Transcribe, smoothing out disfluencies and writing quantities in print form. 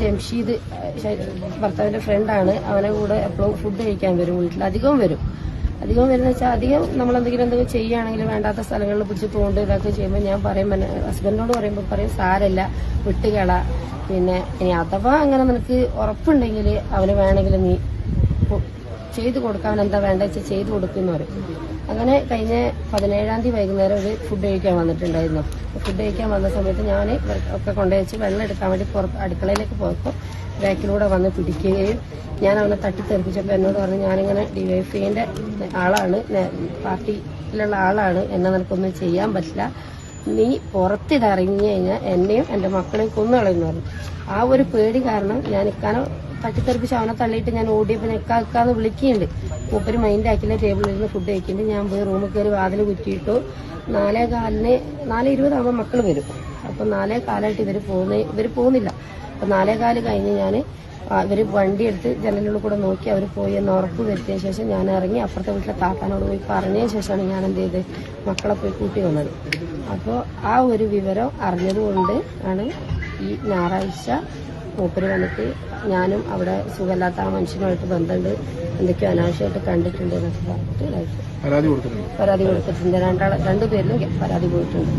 ജംഷീദ് ഭർത്താവിന്റെ ഫ്രണ്ടാണ്. അവനെ കൂടെ എപ്പോഴും ഫുഡ് കഴിക്കാൻ വരും, വീട്ടിൽ അധികം വരും വരുന്ന വെച്ചാൽ അധികം എന്തെങ്കിലും ചെയ്യുകയാണെങ്കിൽ വേണ്ടാത്ത സ്ഥലങ്ങളിൽ പിടിച്ച് തോണ്ട് ഇതൊക്കെ ചെയ്യുമ്പോൾ ഞാൻ പറയും, ഹസ്ബൻഡിനോട് പറയുമ്പോൾ പറയും സാരല്ല വിട്ടുകള, പിന്നെ ഇനി അഥവാ അങ്ങനെ നിനക്ക് ഉറപ്പുണ്ടെങ്കിൽ അവന് വേണമെങ്കിൽ നീ ചെയ്തു കൊടുക്കാൻ എന്താ വേണ്ട വെച്ചാൽ ചെയ്തു കൊടുക്കുമെന്ന് പറയും. അങ്ങനെ കഴിഞ്ഞ 17-ാം തീയതി വൈകുന്നേരം ഒരു ഫുഡ് കഴിക്കാൻ വന്നിട്ടുണ്ടായിരുന്നു. ഫുഡ് കഴിക്കാൻ വന്ന സമയത്ത് ഞാൻ ഒക്കെ കൊണ്ടുവച്ച് വെള്ളം എടുക്കാൻ വേണ്ടി അടുക്കളയിലേക്ക് പോയപ്പോൾ ബാക്കിലൂടെ വന്ന് പിടിക്കുകയും ഞാൻ അവനെ തട്ടിത്തെറിപ്പിച്ചപ്പോൾ എന്നോട് പറഞ്ഞു, ഞാനിങ്ങനെ ഡിവൈഎഫ്ഐന്റെ ആളാണ്, പാർട്ടിയിലുള്ള ആളാണ്, എന്നെ നിനക്കൊന്നും ചെയ്യാൻ പറ്റില്ല, നീ പുറത്തിറങ്ങി കഴിഞ്ഞാൽ എന്നെയും എന്റെ മക്കളെയും കൊന്നുകളയെന്ന് പറഞ്ഞു. ആ ഒരു പേടി കാരണം ഞാൻ ഇക്കാനെ തട്ടിത്തെറിപ്പിച്ച് അവനെ തള്ളിയിട്ട് ഞാൻ ഓടിയപ്പോൾ ഇക്കാന്ന് വിളിക്കുന്നുണ്ട്. മൂപ്പര് മൈൻഡ് ആക്കില്ല, ടേബിളിൽ ഇരുന്ന് ഫുഡ് കഴിക്കുന്നുണ്ട്. ഞാൻ പോയി റൂമിൽ കയറി വാതിൽ കുറ്റിയിട്ടു. 4:20 മക്കൾ വരും. അപ്പൊ 4:15 ഇവര് പോകുന്നില്ല. അപ്പൊ 4:15 കഴിഞ്ഞ് ഞാൻ ഇവര് വണ്ടി എടുത്ത് ജനലിനുള്ളിൽ കൂടെ നോക്കി അവർ പോയി എന്ന് ഉറപ്പ് വരുത്തിയ ശേഷം ഞാൻ ഇറങ്ങി അപ്പുറത്തെ വീട്ടിലെ താത്താനോട് പോയി പറഞ്ഞതിന് ശേഷമാണ് ഞാൻ എന്ത് ചെയ്ത് മക്കളെ പോയി കൂട്ടി വന്നത്. അപ്പോൾ ആ ഒരു വിവരം അറിഞ്ഞതുകൊണ്ട് ആണ് ഈ ഞായറാഴ്ച മൂപ്പര് വന്നിട്ട് ഞാനും അവിടെ സുഖമില്ലാത്ത ആ മനുഷ്യനുമായിട്ട് ബന്ധമുണ്ട്, എന്തൊക്കെയോ അനാവശ്യമായിട്ട് കണ്ടിട്ടുണ്ട് എന്നൊക്കെ പറഞ്ഞിട്ട് പരാതി കൊടുത്തിട്ടുണ്ട്. 2 പേരിലും പരാതി പോയിട്ടുണ്ട്.